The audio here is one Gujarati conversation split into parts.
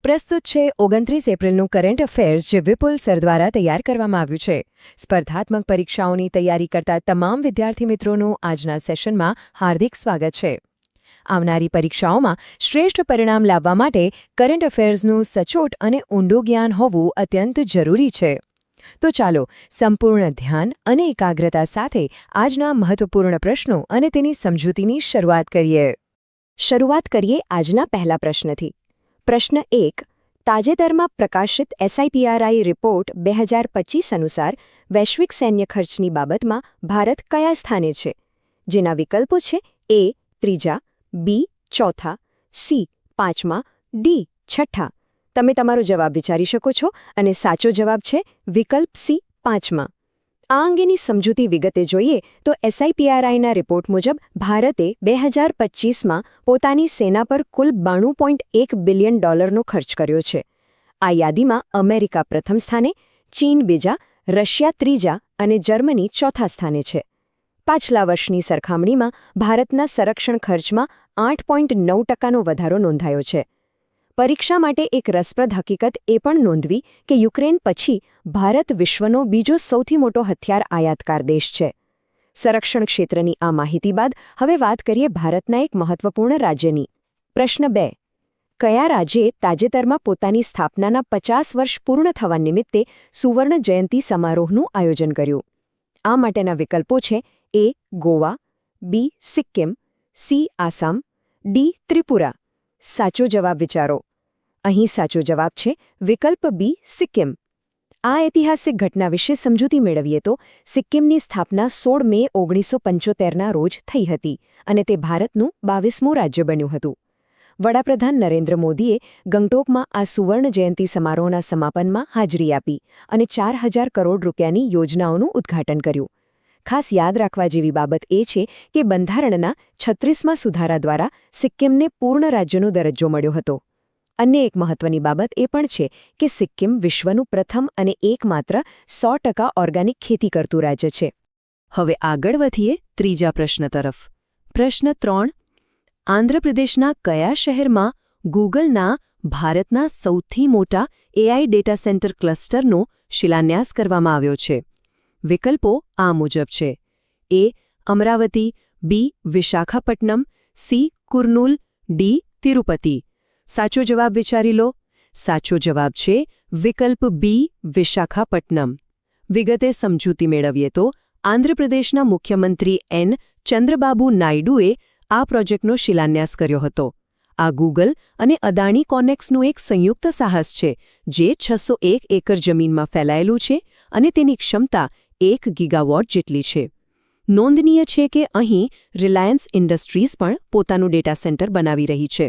પ્રસ્તુત છે 29 એપ્રિલનું કરંટ અફેર્સ જે વિપુલ સર દ્વારા તૈયાર કરવામાં આવ્યું છે. સ્પર્ધાત્મક પરીક્ષાઓની તૈયારી કરતા તમામ વિદ્યાર્થી મિત્રોનું આજના સેશનમાં હાર્દિક સ્વાગત છે. આવનારી પરીક્ષાઓમાં શ્રેષ્ઠ પરિણામ લાવવા માટે કરંટ અફેર્સનું સચોટ અને ઊંડું જ્ઞાન હોવું અત્યંત જરૂરી છે. તો ચાલો સંપૂર્ણ ધ્યાન અને એકાગ્રતા સાથે આજના મહત્વપૂર્ણ પ્રશ્નો અને તેની સમજૂતીની શરૂઆત કરીએ. શરૂઆત કરીએ આજના પહેલા પ્રશ્નથી. પ્રશ્ન 1. તાજેતરમાં પ્રકાશિત SIPRI રિપોર્ટ 2025 અનુસાર વૈશ્વિક સૈન્ય ખર્ચની બાબતમાં ભારત કયા સ્થાને છે? જેના વિકલ્પો છે A. ત્રીજા, B. ચોથા, C. પાંચમા, D. છઠ્ઠા. તમે તમારો જવાબ વિચારી શકો છો અને સાચો જવાબ છે વિકલ્પ C. પાંચમા. આ અંગેની સમજૂતી વિગતે જોઈએ તો SIPRIના રિપોર્ટ મુજબ ભારતે 2025માં પોતાની સેના પર કુલ $92.1 બિલિયન ખર્ચ કર્યો છે. આ યાદીમાં અમેરિકા પ્રથમ સ્થાને, ચીન બીજા, રશિયા ત્રીજા અને જર્મની ચોથા સ્થાને છે. પાછલા વર્ષની સરખામણીમાં ભારતના સંરક્ષણ ખર્ચમાં 8.9%નો વધારો નોંધાયો છે. પરીક્ષા માટે એક રસપ્રદ હકીકત એ પણ નોંધવી કે યુક્રેન પછી ભારત વિશ્વનો બીજો સૌથી મોટો હથિયાર આયાતકાર દેશ છે. સંરક્ષણ ક્ષેત્રની આ માહિતી બાદ હવે વાત કરીએ ભારતના એક મહત્વપૂર્ણ રાજ્યની. પ્રશ્ન 2. કયા રાજ્યે તાજેતરમાં પોતાની સ્થાપનાના 50 વર્ષ પૂર્ણ થવા નિમિત્તે સુવર્ણ જયંતિ સમારોહનું આયોજન કર્યું? આ માટેના વિકલ્પો છે A. Goa, B. Sikkim, C. Assam, D. Tripura. સાચો જવાબ વિચારો. અહીં સાચો જવાબ છે વિકલ્પ B. સિક્કિમ. આ ઐતિહાસિક ઘટના વિશે સમજૂતી મેળવીએ તો સિક્કિમની સ્થાપના 16 મે 1975ના રોજ થઈ હતી અને તે ભારતનું 22મું રાજ્ય બન્યું હતું. વડાપ્રધાન નરેન્દ્ર મોદીએ ગંગટોકમાં આ સુવર્ણ જયંતિ સમારોહના સમાપનમાં હાજરી આપી અને 4000 કરોડ રૂપિયાની યોજનાઓનું ઉદ્ઘાટન કર્યું. ખાસ યાદ રાખવા જેવી બાબત એ છે કે બંધારણના 36મા સુધારા દ્વારા સિક્કિમને પૂર્ણ રાજ્યનો દરજ્જો મળ્યો હતો. અન્ય એક મહત્વની બાબત એ પણ છે કે સિક્કિમ વિશ્વનું પ્રથમ અને એકમાત્ર 100% ઓર્ગેનિક ખેતી કરતું રાજ્ય છે. હવે આગળ વધીએ ત્રીજા પ્રશ્ન તરફ. પ્રશ્ન 3. આંધ્રપ્રદેશના કયા શહેરમાં ગૂગલના ભારતના સૌથી મોટા AI ડેટા સેન્ટર ક્લસ્ટરનો શિલાન્યાસ કરવામાં આવ્યો છે? વિકલ્પો આ મુજબ છે. A. Amravati, B. Visakhapatnam, C. Kurnool, D. Tirupati. સાચો જવાબ વિચારી લો. સાચો જવાબ છે વિકલ્પ B. વિશાખાપટ્ટનમ. વિગતે સમજૂતી મેળવીએ તો આંધ્રપ્રદેશના મુખ્યમંત્રી N. ચંદ્રબાબુ નાયડુએ આ પ્રોજેક્ટનો શિલાન્યાસ કર્યો હતો. આ ગૂગલ અને અદાણી કોનેક્સનું એક સંયુક્ત સાહસ છે જે 601 એકર જમીનમાં ફેલાયેલું છે અને તેની ક્ષમતા 1 ગીગાવોટ જેટલી છે. નોંધનીય છે કે અહીં રિલાયન્સ ઇન્ડસ્ટ્રીઝ પણ પોતાનું ડેટા સેન્ટર બનાવી રહી છે.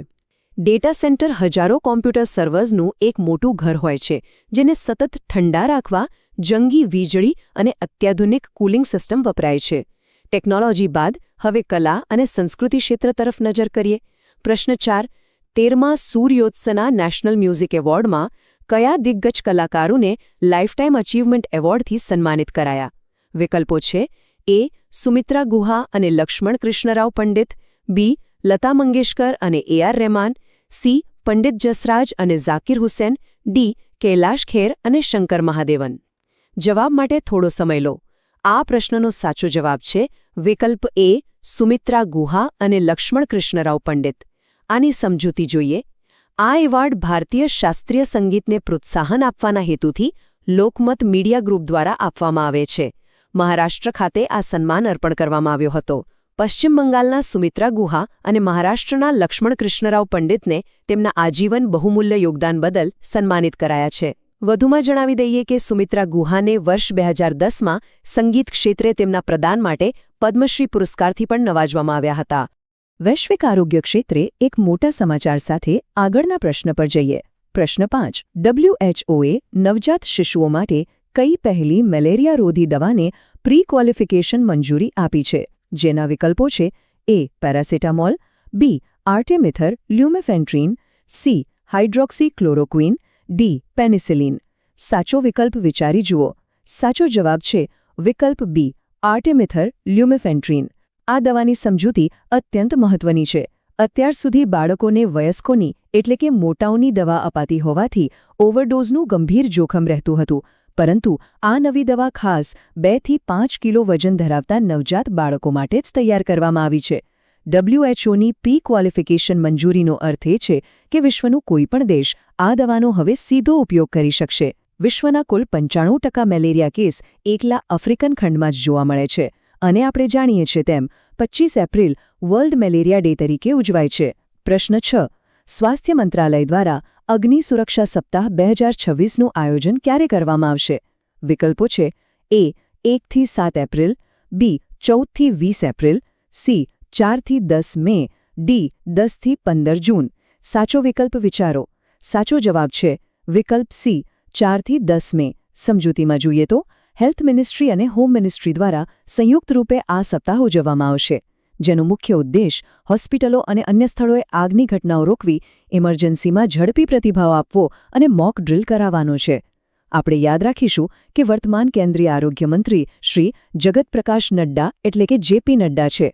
ડેટા સેન્ટર હજારો કોમ્પ્યુટર સર્વર્સનું એક મોટું ઘર હોય છે જેને સતત ઠંડા રાખવા જંગી વીજળી અને અત્યાધુનિક કુલિંગ સિસ્ટમ વપરાય છે. ટેકનોલોજી બાદ હવે કલા અને સંસ્કૃતિ ક્ષેત્ર તરફ નજર કરીએ. પ્રશ્ન 4. 13મા સૂર્યોત્સના નેશનલ મ્યુઝિક એવોર્ડમાં કયા દિગ્ગજ કલાકારોને લાઇફટાઇમ અચીવમેન્ટ એવોર્ડથી સન્માનિત કરાયા? વિકલ્પો છે A. સુમિત્રા ગુહા અને લક્ષ્મણ કૃષ્ણરાવ પંડિત, B. લતા મંગેશકર અને AR રહેમાન, C. પંડિત જસરાજ અને ઝાકિર હુસેન, D. કૈલાશ ખેર અને શંકર મહાદેવન. જવાબ માટે થોડો સમય લો. આ પ્રશ્નનો સાચો જવાબ છે વિકલ્પ A. સુમિત્રા ગુહા અને લક્ષ્મણ કૃષ્ણરાવ પંડિત. આની સમજૂતી જોઈએ. આ એવોર્ડ ભારતીય શાસ્ત્રીય સંગીતને પ્રોત્સાહન આપવાના હેતુથી લોકમત મીડિયા ગ્રુપ દ્વારા આપવામાં આવે છે. મહારાષ્ટ્ર ખાતે આ સન્માન અર્પણ કરવામાં આવ્યો હતો. પશ્ચિમ બંગાળના સુમિત્રા ગુહા અને મહારાષ્ટ્રના લક્ષ્મણ કૃષ્ણરાવ પંડિતને તેમના આજીવન બહુમૂલ્ય યોગદાન બદલ સન્માનિત કરાયા છે. વધુમાં જણાવી દઈએ કે સુમિત્રા ગુહાને વર્ષ 2010માં સંગીત ક્ષેત્રે તેમના પ્રદાન માટે પદ્મશ્રી પુરસ્કારથી પણ નવાજવામાં આવ્યા હતા. વૈશ્વિક આરોગ્ય ક્ષેત્રે એક મોટા સમાચાર સાથે આગળના પ્રશ્ન પર જઈએ. પ્રશ્ન 5. WHOએ નવજાત શિશુઓ માટે કઈ પહેલી મેલેરિયારોધી દવાને પ્રી ક્વોલિફિકેશન મંજૂરી આપી છે? જેના વિકલ્પો છે A. Paracetamol, B. આર્ટેમિથર લ્યુમેફેન્ટ્રીન, C. હાઇડ્રોક્સીક્લોરોક્વિન, D. Penicillin. સાચો વિકલ્પ વિચારી જુઓ. સાચો જવાબ છે વિકલ્પ B. આર્ટેમિથર લ્યુમેફેન્ટ્રીન. આ દવાની સમજૂતી અત્યંત મહત્વની છે. અત્યાર સુધી બાળકોને વયસ્કોની એટલે કે મોટાઓની દવા અપાતી હોવાથી ઓવરડોઝનું ગંભીર જોખમ રહેતું હતું, પરંતુ આ નવી દવા ખાસ 2 થી 5 કિલો વજન ધરાવતા નવજાત બાળકો માટે જ તૈયાર કરવામાં આવી છે. WHOની પ્રી ક્વોલિફિકેશન મંજૂરીનો અર્થ એ છે કે વિશ્વનું કોઈપણ દેશ આ દવાનો હવે સીધો ઉપયોગ કરી શકશે. વિશ્વના કુલ 95% મેલેરિયા કેસ એકલા આફ્રિકન ખંડમાં જ જોવા મળે છે, અને આપણે જાણીએ છીએ તેમ 25 એપ્રિલ વર્લ્ડ મેલેરિયા ડે તરીકે ઉજવાય છે. પ્રશ્ન 6. સ્વાસ્થ્ય મંત્રાલય દ્વારા અગ્નિ સુરક્ષા સપ્તાહ 2026નું આયોજન ક્યારે કરવામાં આવશે? વિકલ્પો છે: A. 1 થી 7 એપ્રિલ, B. 14 થી 20 એપ્રિલ, C. 4 થી 10 મે, D. 10 થી 15 જૂન. સાચો વિકલ્પ વિચારો. સાચો જવાબ છે વિકલ્પ C. 4 થી 10 મે. સમજૂતીમાં જોઈએ તો હેલ્થ મિનિસ્ટ્રી અને હોમ મિનિસ્ટ્રી દ્વારા સંયુક્ત રૂપે આ સપ્તાહ ઉજવવામાં આવશે, જેનો મુખ્ય ઉદ્દેશ હોસ્પિટલો અને અન્ય સ્થળોએ આગની ઘટનાઓ રોકવી, ઇમરજન્સીમાં ઝડપી પ્રતિભાવ આપવો અને મોક ડ્રિલ કરાવવાનો છે. આપણે યાદ રાખીશું કે વર્તમાન કેન્દ્રીય આરોગ્ય મંત્રી શ્રી જગત પ્રકાશ નડ્ડા એટલે કે JP નડ્ડા છે.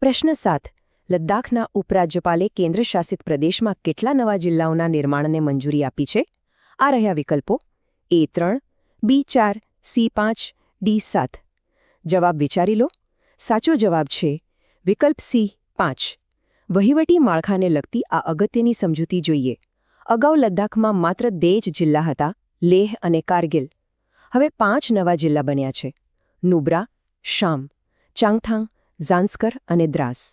પ્રશ્ન 7. લદ્દાખના ઉપરાજ્યપાલે કેન્દ્રશાસિત પ્રદેશમાં કેટલા નવા જિલ્લાઓના નિર્માણને મંજૂરી આપી છે? આ રહ્યા વિકલ્પો: A3, B4, C5, D7. જવાબ વિચારી લો. સાચો જવાબ છે વિકલ્પ C5. વહીવટી માળખાને લગતી આ અગત્યની સમજૂતી જોઈએ. અગાઉ લદ્દાખમાં માત્ર 2 જ જિલ્લા હતા, લેહ અને કારગિલ. હવે 5 નવા જિલ્લા બન્યા છે: નુબ્રા, શામ, ચાંગથાંગ, ઝાંસ્કર અને દ્રાસ.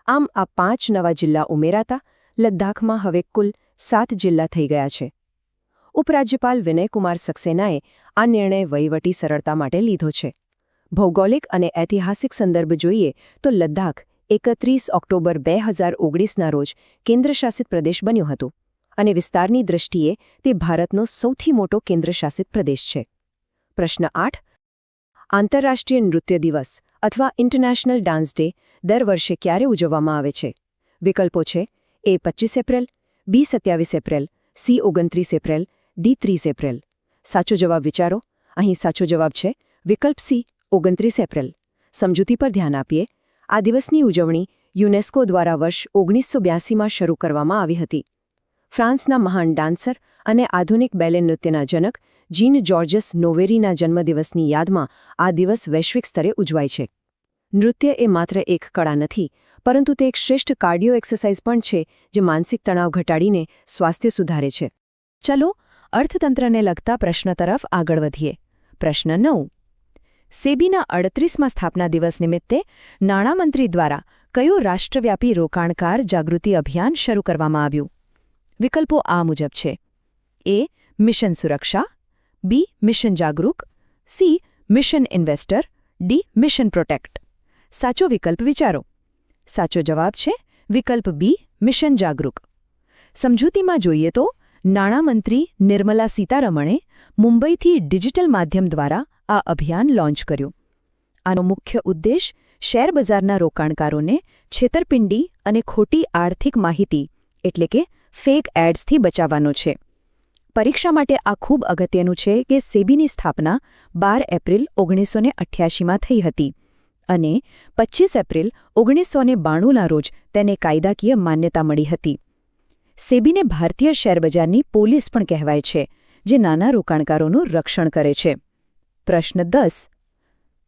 આમ આ 5 નવા જિલ્લા ઉમેરાતા લદ્દાખમાં હવે કુલ 7 જિલ્લા થઈ ગયા છે. ઉપરાજ્યપાલ વિનયકુમાર સક્સેનાએ આ નિર્ણય વહીવટી સરળતા માટે લીધો છે. ભૌગોલિક અને ઐતિહાસિક સંદર્ભ જોઈએ તો લદ્દાખ 31 ઓક્ટોબર 2019ના રોજ કેન્દ્રશાસિત પ્રદેશ બન્યો હતો, અને વિસ્તારની દૃષ્ટિએ તે ભારતનો સૌથી મોટો કેન્દ્રશાસિત પ્રદેશ છે. પ્રશ્ન 8. આંતરરાષ્ટ્રીય નૃત્ય દિવસ અથવા ઇન્ટરનેશનલ ડાન્સ ડે દર વર્ષે ક્યારે ઉજવવામાં આવે છે? વિકલ્પો છે: A. 25 April, B. 27 April, C. 29 April, D. 30 April. સાચો જવાબ વિચારો. અહીં સાચો જવાબ છે વિકલ્પ C. 29 એપ્રિલ. સમજૂતી પર ધ્યાન આપીએ. આ દિવસની ઉજવણી યુનેસ્કો દ્વારા વર્ષ 1982માં શરૂ કરવામાં આવી હતી. ફ્રાન્સના મહાન ડાન્સર અને આધુનિક બેલે નૃત્યના જનક જીન જોર્જસ નોવેરીના જન્મદિવસની યાદમાં આ દિવસ વૈશ્વિક સ્તરે ઉજવાય છે. નૃત્ય એ માત્ર એક કળા નથી, પરંતુ તે એક શ્રેષ્ઠ કાર્ડિયો એક્સરસાઇઝ પણ છે જે માનસિક તણાવ ઘટાડીને સ્વાસ્થ્ય સુધારે છે. ચલો અર્થતંત્રને લગતા પ્રશ્ન તરફ આગળ વધીએ. પ્રશ્ન 9. સેબીના 38મા સ્થાપના દિવસ નિમિત્તે નાણામંત્રી દ્વારા કયું રાષ્ટ્રવ્યાપી રોકાણકાર જાગૃતિ અભિયાન શરૂ કરવામાં આવ્યું? વિકલ્પો આ મુજબ છે: A. Mission Suraksha, B. Mission Jagruk, C. Mission investor, D. Mission protect. સાચો વિકલ્પ વિચારો. સાચો જવાબ છે વિકલ્પ B. મિશન જાગરૂક. સમજૂતીમાં જોઈએ તો નાણામંત્રી નિર્મલા સીતારમણે મુંબઈથી ડિજિટલ માધ્યમ દ્વારા આ અભિયાન લોન્ચ કર્યું. આનો મુખ્ય ઉદ્દેશ શેરબજારના રોકાણકારોને છેતરપિંડી અને ખોટી આર્થિક માહિતી એટલે કે ફેક એડ્સથી બચાવવાનો છે. પરીક્ષા માટે આ ખૂબ અગત્યનું છે કે સેબીની સ્થાપના 12 એપ્રિલ 1988માં થઈ હતી અને 25 એપ્રિલ 1992ના રોજ તેને કાયદાકીય માન્યતા મળી હતી. સેબીને ભારતીય શેરબજારની પોલીસ પણ કહેવાય છે, જે નાના રોકાણકારોનું રક્ષણ કરે છે. પ્રશ્ન 10.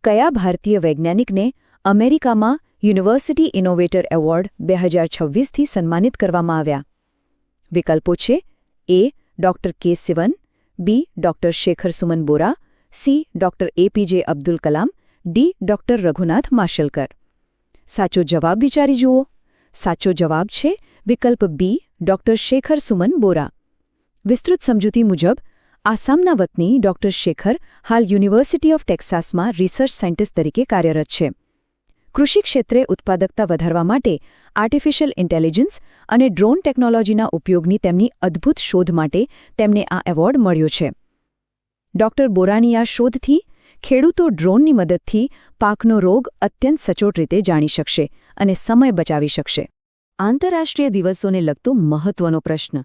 કયા ભારતીય વૈજ્ઞાનિકને અમેરિકામાં યુનિવર્સિટી ઇનોવેટર એવોર્ડ 2026થી સન્માનિત કરવામાં આવ્યા? વિકલ્પો છે: A. ડોક્ટર કે સિવન, B. ડોક્ટર શેખર સુમન બોરા, C. Doctor APJ Abdul Kalam, D. Doctor Raghunath Mashelkar. સાચો જવાબ વિચારી જુઓ. સાચો જવાબ છે વિકલ્પ B. ડોક્ટર શેખર સુમન બોરા. વિસ્તૃત સમજૂતી મુજબ આસામના વતની ડોક્ટર શેખર હાલ યુનિવર્સિટી ઓફ ટેક્સાસમાં રિસર્ચ સાયન્ટિસ્ટ તરીકે કાર્યરત છે. કૃષિ ક્ષેત્રે ઉત્પાદકતા વધારવા માટે આર્ટિફિશિયલ ઇન્ટેલિજન્સ અને ડ્રોન ટેકનોલોજીના ઉપયોગની તેમની અદ્ભુત શોધ માટે તેમને આ એવોર્ડ મળ્યો છે. ડોક્ટર બોરાની આ શોધથી ખેડૂતો ડ્રોનની મદદથી પાકનો રોગ અત્યંત સચોટ રીતે જાણી શકશે અને સમય બચાવી શકશે. આંતરરાષ્ટ્રીય દિવસોને લગતો મહત્વનો પ્રશ્ન.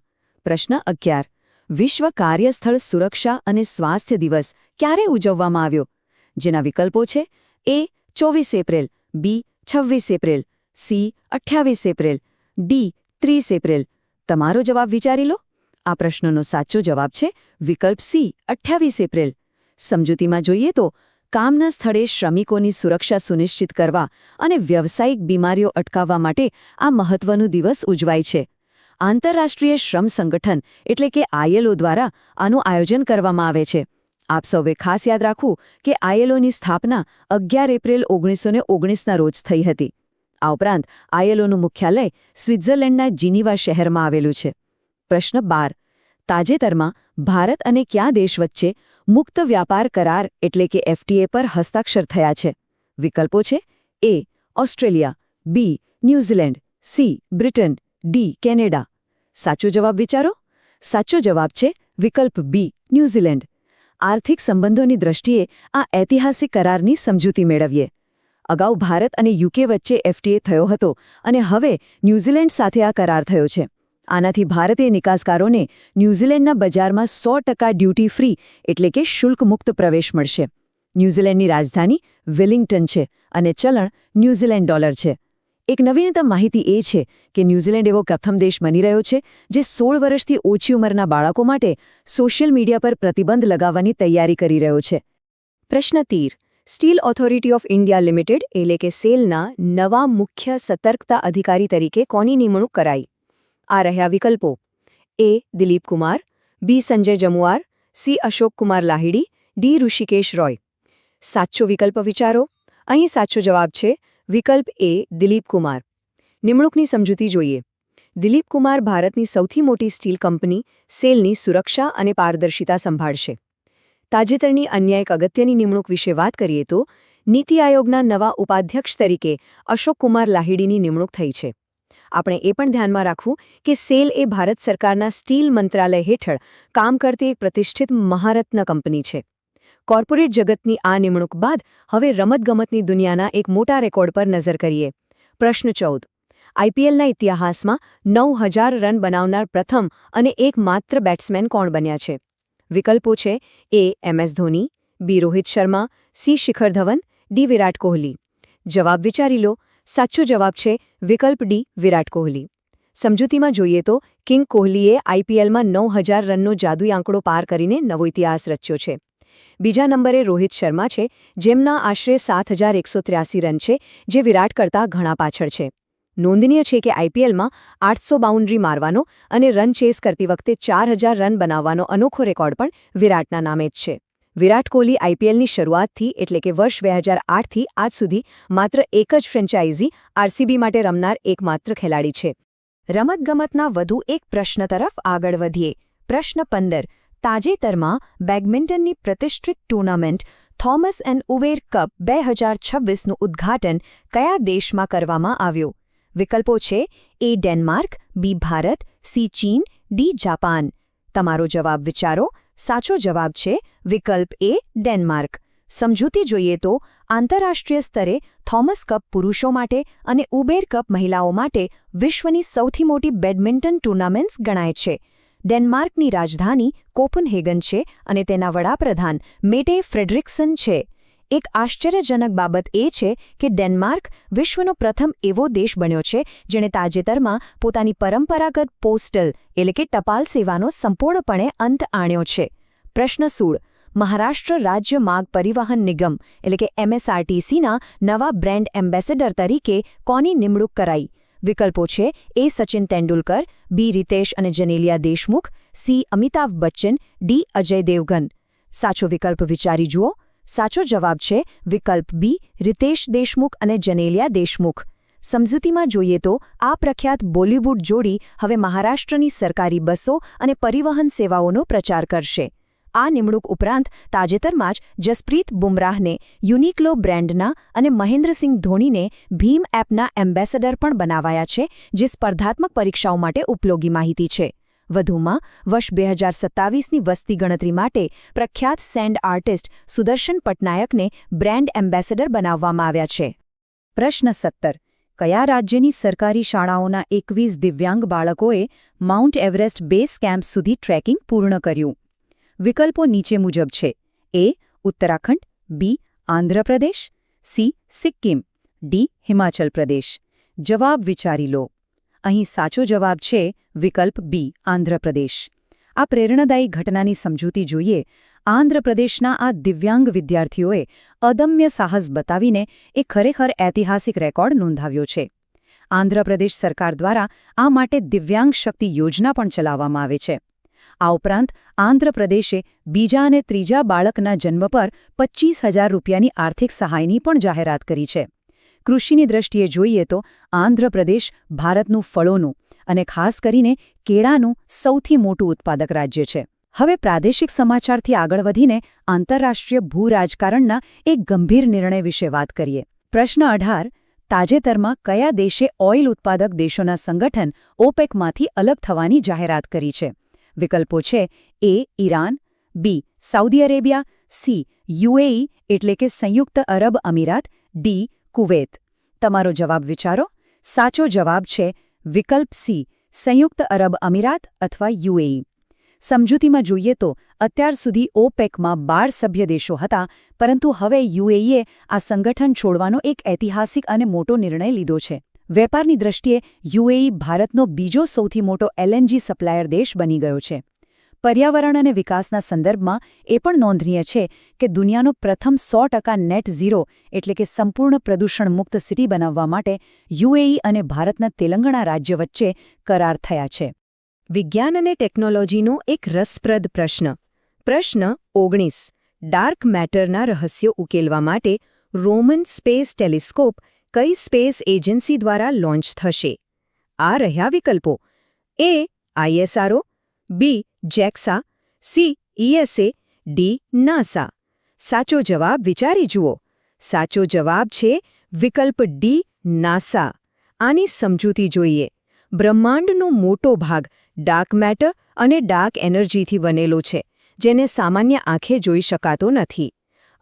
પ્રશ્ન 11. વિશ્વ કાર્યસ્થળ સુરક્ષા અને સ્વાસ્થ્ય દિવસ ક્યારે ઉજવવામાં આવ્યો? જેના વિકલ્પો છે: A. 24 April, B. 26 April, C. 28 April, D 30 April? તમારો જવાબ વિચારી લો. આ પ્રશ્નનો સાચો જવાબ છે વિકલ્પ સી 28 એપ્રિલ. સમજૂતીમાં જોઈએ તો કામના સ્થળે શ્રમિકોની સુરક્ષા સુનિશ્ચિત કરવા અને વ્યવસાયિક બીમારીઓ અટકાવવા માટે આ મહત્વનો દિવસ ઉજવાય છે. આંતરરાષ્ટ્રીય શ્રમ સંગઠન એટલે કે ILO દ્વારા આનું આયોજન કરવામાં આવે છે. આપ સૌએ ખાસ યાદ રાખવું કે ILOની સ્થાપના 11 એપ્રિલ 1919ના રોજ થઈ હતી. આ ઉપરાંત ILOનું મુખ્યાલય સ્વિટ્ઝરલેન્ડના જીનીવા શહેરમાં આવેલું છે. પ્રશ્ન 12. તાજેતરમાં ભારત અને કયા દેશ વચ્ચે મુક્ત વ્યાપાર કરાર એટલે કે FTA પર હસ્તાક્ષર થયા છે? વિકલ્પો છે A. Australia, B. New Zealand, C. Britain, D. Canada. સાચો જવાબ વિચારો. સાચો જવાબ છે વિકલ્પ B. ન્યૂઝીલેન્ડ. આર્થિક સંબંધોની દ્રષ્ટિએ આ ઐતિહાસિક કરારની સમજૂતી મેળવીએ. અગાઉ ભારત અને UK વચ્ચે FTA થયો હતો અને હવે ન્યૂઝીલેન્ડ સાથે આ કરાર થયો છે. આનાથી ભારતીય નિકાસકારોને ન્યૂઝીલેન્ડના બજારમાં 100% ડ્યુટી ફ્રી એટલે કે શુલ્ક મુક્ત પ્રવેશ મળશે. ન્યૂઝીલેન્ડની રાજધાની વેલિંગ્ટન છે અને ચલણ ન્યૂઝીલેન્ડ ડોલર છે. એક નવીનતમ માહિતી એ છે કે ન્યૂઝીલેન્ડ એવો પ્રથમ દેશ બની રહ્યો છે જે 16 વર્ષથી ઓછી ઉંમરના બાળકો માટે સોશિયલ મીડિયા પર પ્રતિબંધ લગાવવાની તૈયારી કરી રહ્યો છે. પ્રશ્ન 13. Steel authority of India limited એટલે કે સેલના નવા મુખ્ય સતર્કતા અધિકારી તરીકે કોની નિમણૂક કરાઈ? આ રહ્યા વિકલ્પો. A. Dilip Kumar, B. Sanjay જમુઆર, C. Ashok Kumar લાહિડી, D. Rishikesh Roy. સાચો વિકલ્પ વિચારો. અહીં સાચો જવાબ છે વિકલ્પ A. દિલીપ કુમાર. નિમણૂકની સમજૂતી જોઈએ. દિલીપ કુમાર ભારતની સૌથી મોટી સ્ટીલ કંપની સેલની સુરક્ષા અને પારદર્શિતા સંભાળશે. તાજેતરની અન્ય એક અગત્યની નિમણૂક વિશે વાત કરીએ તો નીતિ આયોગના નવા ઉપાધ્યક્ષ તરીકે અશોક કુમાર લાહિડીની નિમણૂક થઈ છે. આપણે એ પણ ધ્યાનમાં રાખવું કે સેલ એ ભારત સરકારના સ્ટીલ મંત્રાલય હેઠળ કામ કરતી એક પ્રતિષ્ઠિત મહારત્ન કંપની છે. કોર્પોરેટ જગતની આ નિમણૂક બાદ હવે રમતગમતની દુનિયાના એક મોટા રેકોર્ડ પર નજર કરીએ. પ્રશ્ન 14. IPLના ઇતિહાસમાં 9000 રન બનાવનાર પ્રથમ અને એકમાત્ર બેટ્સમેન કોણ બન્યા છે? વિકલ્પો છે A. MS Dhoni, B. Rohit Sharma, C. Shikhar Dhawan, D. Virat Kohli. જવાબ વિચારી લો. સાચો જવાબ છે વિકલ્પ D. વિરાટ કોહલી. સમજૂતીમાં જોઈએ તો કિંગ કોહલીએ IPLમાં 9000 રનનો જાદુઈ આંકડો પાર કરીને નવો ઇતિહાસ રચ્યો છે. બીજા નંબરે રોહિત શર્મા છે જેમના આશરે 7183 રન છે જે વિરાટ કરતાં ઘણા પાછળ છે. નોંધનીય છે કે IPLમાં 800 બાઉન્ડ્રી મારવાનો અને રન ચેસ કરતી વખતે 4000 રન બનાવવાનો અનોખો રેકોર્ડ પણ વિરાટના નામે જ છે. વિરાટ કોહલી IPLની શરૂઆતથી એટલે કે વર્ષ 2008થી આજ સુધી માત્ર એક જ ફ્રેન્ચાઇઝી RCB માટે રમનાર એકમાત્ર ખેલાડી છે. રમતગમતના વધુ એક પ્રશ્ન તરફ આગળ વધીએ. પ્રશ્ન 15. તાજેતરમાં બેડમિન્ટનની પ્રતિષ્ઠિત ટૂર્નામેન્ટ થોમસ એન્ડ ઉવેર કપ 2026નું ઉદ્ઘાટન કયા દેશમાં કરવામાં આવ્યું? વિકલ્પો છે A. Denmark, B. Bharat, C. ચીન, D. જાપાન. તમારો જવાબ વિચારો. સાચો જવાબ છે વિકલ્પ A. ડેનમાર્ક. સમજૂતી જોઈએ તો આંતરરાષ્ટ્રીય સ્તરે થોમસ કપ પુરુષો માટે અને ઉબેર કપ મહિલાઓ માટે વિશ્વની સૌથી મોટી બેડમિન્ટન ટૂર્નામેન્ટ્સ ગણાય છે. ડેનમાર્કની રાજધાની કોપનહેગન છે અને તેના વડાપ્રધાન મેટે ફ્રેડરિક્સન છે. એક આશ્ચર્યજનક બાબત એ છે કે ડેનમાર્ક વિશ્વનો પ્રથમ એવો દેશ બન્યો છે જેણે તાજેતરમાં પોતાની પરંપરાગત પોસ્ટલ એટલે કે ટપાલ સેવાનો સંપૂર્ણપણે અંત આણ્યો છે. પ્રશ્ન 16. મહારાષ્ટ્ર રાજ્ય માર્ગ પરિવહન નિગમ એટલે કે MSRTCના નવા બ્રેન્ડ એમ્બેસેડર તરીકે કોની નિમણૂક કરાઈ? વિકલ્પો છે A. સચિન તેંડુલકર, B. રિતેશ અને જનેલિયા દેશમુખ, C. અમિતાભ બચ્ચન, D. અજય દેવગન. સાચો વિકલ્પ વિચારી જુઓ. સાચો જવાબ છે વિકલ્પ B. રિતેશ દેશમુખ અને જનેલિયા દેશમુખ. સમજૂતીમાં જોઈએ તો આ પ્રખ્યાત બોલિવૂડ જોડી હવે મહારાષ્ટ્રની સરકારી બસો અને પરિવહન સેવાઓનો પ્રચાર કરશે. આ નિમણૂક ઉપરાંત તાજેતરમાં જ જસપ્રીત બુમરાહને યુનિક્લો બ્રેન્ડના અને મહેન્દ્રસિંહ ધોનીને ભીમ એપના એમ્બેસેડર પણ બનાવાયા છે જે સ્પર્ધાત્મક પરીક્ષાઓ માટે ઉપયોગી માહિતી છે. વધુમાં વર્ષ 2027ની વસ્તી ગણતરી માટે પ્રખ્યાત સેન્ડ આર્ટિસ્ટ સુદર્શન પટનાયકને બ્રેન્ડ એમ્બેસેડર બનાવવામાં આવ્યા છે. પ્રશ્ન 17. કયા રાજ્યની સરકારી શાળાઓના 21 દિવ્યાંગ બાળકોએ માઉન્ટ એવરેસ્ટ બેઝ કેમ્પ સુધી ટ્રેકિંગ પૂર્ણ કર્યું? વિકલ્પો નીચે મુજબ છે. A. Uttarakhand, B. Andhra Pradesh, C. Sikkim, D. Himachal Pradesh. જવાબ વિચારી લો. અહીં સાચો જવાબ છે વિકલ્પ બી આંધ્રપ્રદેશ. આ પ્રેરણાદાયી ઘટનાની સમજૂતી જોઈએ. આંધ્રપ્રદેશના આ દિવ્યાંગ વિદ્યાર્થીઓએ અદમ્ય સાહસ બતાવીને એક ખરેખર ઐતિહાસિક રેકોર્ડ નોંધાવ્યો છે. આંધ્રપ્રદેશ સરકાર દ્વારા આ માટે દિવ્યાંગ શક્તિ યોજના પણ ચલાવવામાં આવે છે. આ ઉપરાંત આંધ્રપ્રદેશે બીજા અને ત્રીજા બાળકના જન્મ પર 25,000 રૂપિયાની આર્થિક સહાયની પણ જાહેરાત કરી છે. કૃષિની દ્રષ્ટિએ જોઈએ તો આંધ્રપ્રદેશ ભારતનું ફળોનું અને ખાસ કરીને કેળાનું સૌથી મોટું ઉત્પાદક રાજ્ય છે. હવે પ્રાદેશિક સમાચારથી આગળ વધીને આંતરરાષ્ટ્રીય ભૂ-રાજકારણના એક ગંભીર નિર્ણય વિશે વાત કરીએ. પ્રશ્ન 18. તાજેતરમાં કયા દેશે ઓઇલ ઉત્પાદક દેશોના સંગઠન ઓપેકમાંથી અલગ થવાની જાહેરાત કરી છે? વિકલ્પો છે એ ઈરાન, બી સાઉદી અરેબિયા, સી યુએઈ એટલે કે સંયુક્ત અરબ અમીરાત, ડી કુવૈત. તમારો જવાબ વિચારો. સાચો જવાબ છે વિકલ્પ સી સંયુક્ત અરબ અમીરાત અથવા યુએઈ. સમજૂતીમાં જોઈએ તો અત્યાર સુધી ઓપેકમાં 12 સભ્ય દેશો હતા, પરંતુ હવે યુએઈએ આ સંગઠન છોડવાનો એક ઐતિહાસિક અને મોટો નિર્ણય લીધો છે. વેપારની દ્રષ્ટિએ યુએઈ ભારતનો બીજો સૌથી મોટો એલએનજી સપ્લાયર દેશ બની ગયો છે. પર્યાવરણ અને વિકાસના સંદર્ભમાં એ પણ નોંધનીય છે કે દુનિયાનો પ્રથમ 100% નેટ ઝીરો એટલે કે સંપૂર્ણ પ્રદૂષણ મુક્ત સિટી બનાવવા માટે યુએઈ અને ભારતના તેલંગાણા રાજ્ય વચ્ચે કરાર થયા છે. વિજ્ઞાન અને ટેકનોલોજીનો એક રસપ્રદ પ્રશ્ન. પ્રશ્ન 19. ડાર્ક મેટરના રહસ્યો ઉકેલવા માટે રોમન સ્પેસ ટેલિસ્કોપ કઈ સ્પેસ એજન્સી દ્વારા લોન્ચ થશે? આ રહ્યા વિકલ્પો: એ આઈએસઆરઓ, બી જેક્સા, સી ઈએસએ, ડી નાસા. સાચો જવાબ વિચારી જુઓ. સાચો જવાબ છે વિકલ્પ ડી નાસા. આની સમજૂતી જોઈએ. બ્રહ્માંડનો મોટો ભાગ ડાર્ક મેટર અને ડાર્ક એનર્જીથી બનેલો છે, જેને સામાન્ય આંખે જોઈ શકાતો નથી.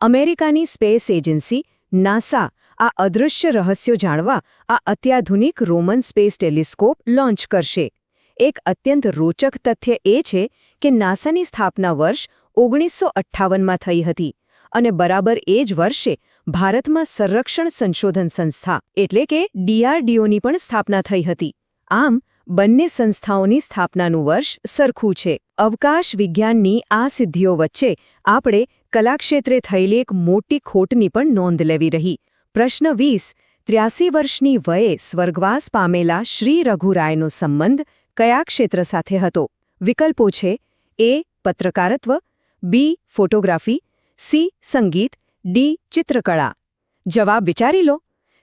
અમેરિકાની સ્પેસ એજન્સી નાસા આ અદૃશ્ય રહસ્યો જાણવા આ અત્યાધુનિક રોમન સ્પેસ ટેલિસ્કોપ લોન્ચ કરશે. એક અત્યંત રોચક તથ્ય એ છે કે નાસાની સ્થાપના વર્ષ 1958માં થઈ હતી અને બરાબર એ જ વર્ષે ભારતમાં સંરક્ષણ સંશોધન સંસ્થા એટલે કે ડીઆરડીઓની પણ સ્થાપના થઈ હતી. આમ બંને સંસ્થાઓની સ્થાપનાનું વર્ષ સરખું છે. અવકાશ વિજ્ઞાનની આ સિદ્ધિઓ વચ્ચે આપણે કલાક્ષેત્રે થયેલી એક મોટી ખોટની પણ નોંધ લેવી રહી. પ્રશ્ન 20. 83 વર્ષની વયે સ્વર્ગવાસ પામેલા શ્રી રઘુરાયનો સંબંધ કયા ક્ષેત્ર સાથે હતો? વિકલ્પો છે એ પત્રકારત્વ, બી ફોટોગ્રાફી, સી સંગીત, ડી ચિત્રકળા. જવાબ વિચારી લો.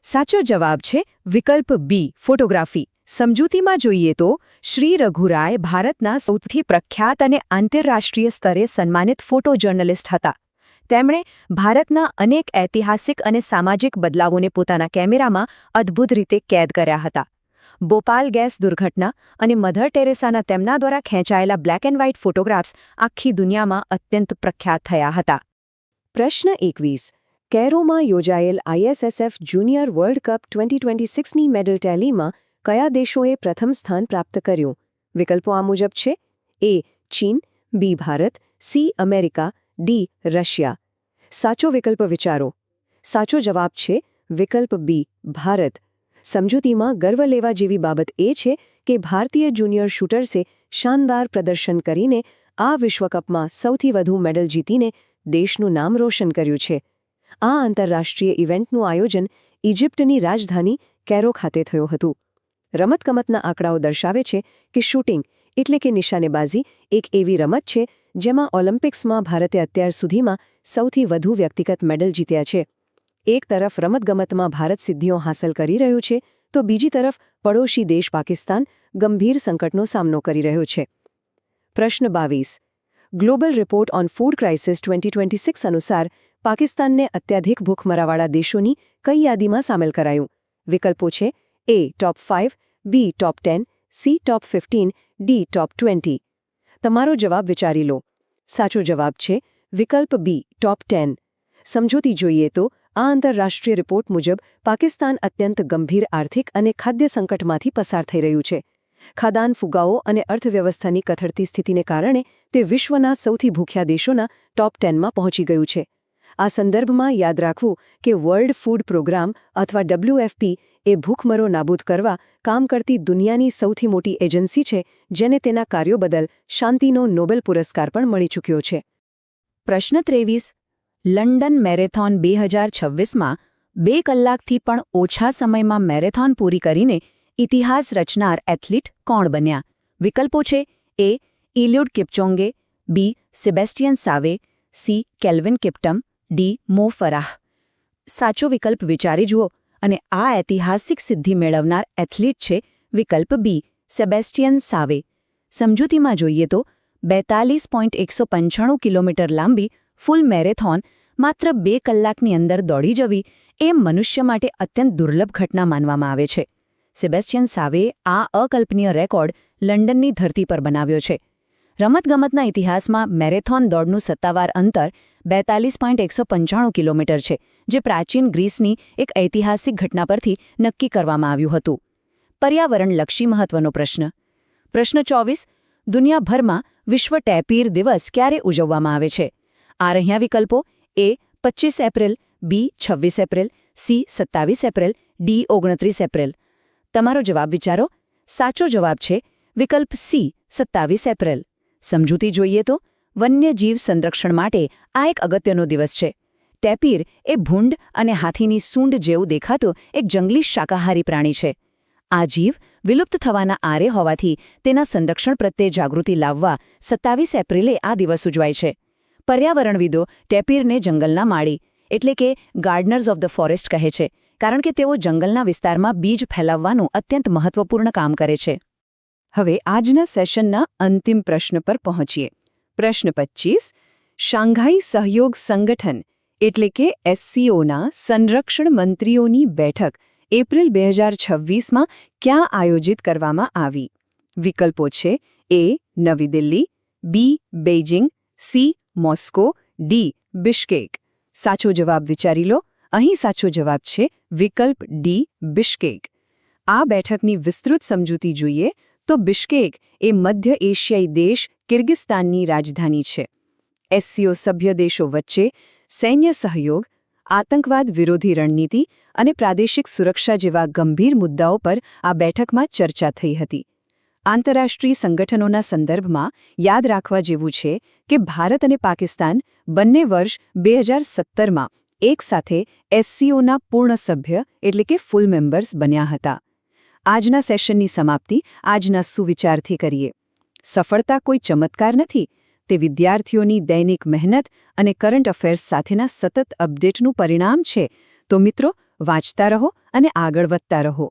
સાચો જવાબ છે વિકલ્પ બી ફોટોગ્રાફી. સમજૂતીમાં જોઈએ તો શ્રી રઘુરાય ભારતના સૌથી પ્રખ્યાત અને આંતરરાષ્ટ્રીય સ્તરે સન્માનિત ફોટો જર્નલિસ્ટ હતા. તેમણે ભારતના અનેક ઐતિહાસિક અને સામાજિક બદલાવોને પોતાના કેમેરામાં અદ્ભુત રીતે કેદ કર્યા હતા. ભોપાલ ગેસ દુર્ઘટના અને મધર ટેરેસાના તેમના દ્વારા ખેંચાયેલા બ્લેક એન્ડ વ્હાઇટ ફોટોગ્રાફ્સ આખી દુનિયામાં અત્યંત પ્રખ્યાત થયા હતા. પ્રશ્ન 21. કૈરોમાં યોજાયેલ આઈએસએસએફ જુનિયર વર્લ્ડ કપ 2026ની મેડલ ટેલીમાં કયા દેશોએ પ્રથમ સ્થાન પ્રાપ્ત કર્યું? વિકલ્પો આ મુજબ છે: એ ચીન, B Bharat, C America, D Russia. સાચો વિકલ્પ વિચારો. સાચો જવાબ છે વિકલ્પ બી ભારત. સમજૂતીમાં ગર્વ લેવા જેવી બાબત એ છે કે ભારતીય જુનિયર શૂટર્સે શાનદાર પ્રદર્શન કરીને આ વિશ્વકપમાં સૌથી વધુ મેડલ જીતીને દેશનું નામ રોશન કર્યું છે. આ આંતરરાષ્ટ્રીય ઇવેન્ટનું આયોજન ઇજિપ્તની રાજધાની કૈરો ખાતે થયું હતું. રમતગમતના આંકડાઓ દર્શાવે છે કે શૂટિંગ એટલે કે નિશાનેબાજી એક એવી રમત છે જેમાં ઓલિમ્પિક્સમાં ભારતે અત્યાર સુધીમાં સૌથી વધુ વ્યક્તિગત મેડલ જીત્યા છે. એક તરફ રમતગમતમાં ભારત સિદ્ધિઓ હાંસલ કરી રહ્યું છે, તો બીજી તરફ પડોશી દેશ પાકિસ્તાન ગંભીર સંકટનો સામનો કરી રહ્યો છે. પ્રશ્ન 22. Global report on food crisis 2026 અનુસાર પાકિસ્તાનને અત્યધિક ભૂખમરાવાળા દેશોની કઈ યાદીમાં સામેલ કરાયું? વિકલ્પો છે એ ટોપ 5, બી ટોપ 10, સી ટોપ 15, ડી ટોપ 20. તમારો જવાબ વિચારી લો. સાચો જવાબ છે વિકલ્પ બી ટોપ 10. સમજૂતી જોઈએ તો આ આંતરરાષ્ટ્રીય રિપોર્ટ મુજબ પાકિસ્તાન અત્યંત ગંભીર આર્થિક અને ખાદ્ય સંકટમાંથી પસાર થઈ રહ્યું છે. ખાદ્યાન્ન ફુગાવો અને અર્થવ્યવસ્થાની કથળતી સ્થિતિને કારણે તે વિશ્વના સૌથી ભૂખ્યા દેશોના ટોપ 10માં પહોંચી ગયું છે. આ સંદર્ભમાં યાદ રાખવું કે વર્લ્ડ ફૂડ પ્રોગ્રામ અથવા WFP એ ભૂખમરો નાબૂદ કરવા કામ કરતી દુનિયાની સૌથી મોટી એજન્સી છે, જેને તેના કાર્યો બદલ શાંતિનો નોબેલ પુરસ્કાર પણ મળી ચૂક્યો છે. પ્રશ્ન 23. લંડન મેરેથોન 2026માં 2 કલાકથી પણ ઓછા સમયમાં મેરેથોન પૂરી કરીને ઇતિહાસ રચનાર એથ્લીટ કોણ બન્યા? વિકલ્પો છે: A. Eliud Kipchoge, B. Sebastian Sawe, C. Kelvin Kiptum, D. Mo Farah. સાચો વિકલ્પ વિચારી જુઓ, અને આ ઐતિહાસિક સિદ્ધિ મેળવનાર એથ્લીટ છે વિકલ્પ બી, સેબેસ્ટિયન સાવે. સમજૂતીમાં જોઈએ તો 42.195 કિલોમીટર લાંબી ફૂલ મેરેથોન માત્ર 2 કલાકની અંદર દોડી જવી એ મનુષ્ય માટે અત્યંત દુર્લભ ઘટના માનવામાં આવે છે. સેબેસ્ટિયન સાવેએ આ અકલ્પનીય રેકોર્ડ લંડનની ધરતી પર બનાવ્યો છે. રમતગમતના ઇતિહાસમાં મેરેથોન દોડનું સત્તાવાર અંતર 42.195 કિલોમીટર છે, જે પ્રાચીન ગ્રીસની એક ઐતિહાસિક ઘટના પરથી નક્કી કરવામાં આવ્યું હતું. પર્યાવરણલક્ષી મહત્વનો પ્રશ્ન. પ્રશ્ન 24. દુનિયાભરમાં વિશ્વ ટેપીર દિવસ ક્યારે ઉજવવામાં આવે છે? આ રહ્યા વિકલ્પો: એ. 25 એપ્રિલ, બી. 26 April, C. 27 April, D. 29 April. તમારો જવાબ વિચારો. સાચો જવાબ છે વિકલ્પ સી, 27 એપ્રિલ. સમજૂતી જોઈએ તો વન્યજીવ સંરક્ષણ માટે આ એક અગત્યનો દિવસ છે. ટેપીર એ ભૂંડ અને હાથીની સૂંઢ જેવું દેખાતું એક જંગલી શાકાહારી પ્રાણી છે. આ જીવ વિલુપ્ત થવાના આરે હોવાથી તેના સંરક્ષણ પ્રત્યે જાગૃતિ લાવવા 27 એપ્રિલે આ દિવસ ઉજવાય છે. પર્યાવરણવિદો ટેપીરને જંગલના માળી એટલે કે ગાર્ડનર્સ ઓફ ધ ફોરેસ્ટ કહે છે, કારણ કે તેઓ જંગલના વિસ્તારમાં બીજ ફેલાવવાનું અત્યંત મહત્વપૂર્ણ કામ કરે છે. હવે આજના સેશનના અંતિમ પ્રશ્ન પર પહોંચીએ. પ્રશ્ન 25. શાંઘાઈ સહયોગ સંગઠન એટલે કે SCOના સંરક્ષણ મંત્રીઓની બેઠક એપ્રિલ 2026માં ક્યાં આયોજિત કરવામાં આવી? વિકલ્પો છે: A. Navi Delhi, B. Beijing, C. Moscow, D. Bishkek. સાચો જવાબ વિચારી લો. અહીં સાચો જવાબ છે વિકલ્પ ડી, બિશ્કેક. આ બેઠકની વિસ્તૃત સમજૂતી જોઈએ તો બિશ્કેક એ મધ્ય એશિયાઈ દેશ કિર્ગિસ્તાનની રાજધાની છે. SCO સભ્ય દેશો વચ્ચે સૈન્ય સહયોગ, આતંકવાદ વિરોધી રણનીતિ અને પ્રાદેશિક સુરક્ષા જેવા ગંભીર મુદ્દાઓ પર આ બેઠકમાં ચર્ચા થઈ હતી. આંતરરાષ્ટ્રીય સંગઠનોના સંદર્ભમાં યાદ રાખવા જેવું છે કે ભારત અને પાકિસ્તાન બંને વર્ષ 2017માં એકસાથે SCOના પૂર્ણ સભ્ય એટલે કે ફૂલ મેમ્બર્સ બન્યા હતા. આજના સેશનની સમાપ્તિ આજના સુવિચારથી કરીએ. સફળતા કોઈ ચમત્કાર નથી, તે વિદ્યાર્થીઓની દૈનિક મહેનત અને કરંટ અફેર્સ સાથેના સતત અપડેટનું પરિણામ છે. તો મિત્રો, વાંચતા રહો અને આગળ વધતા રહો.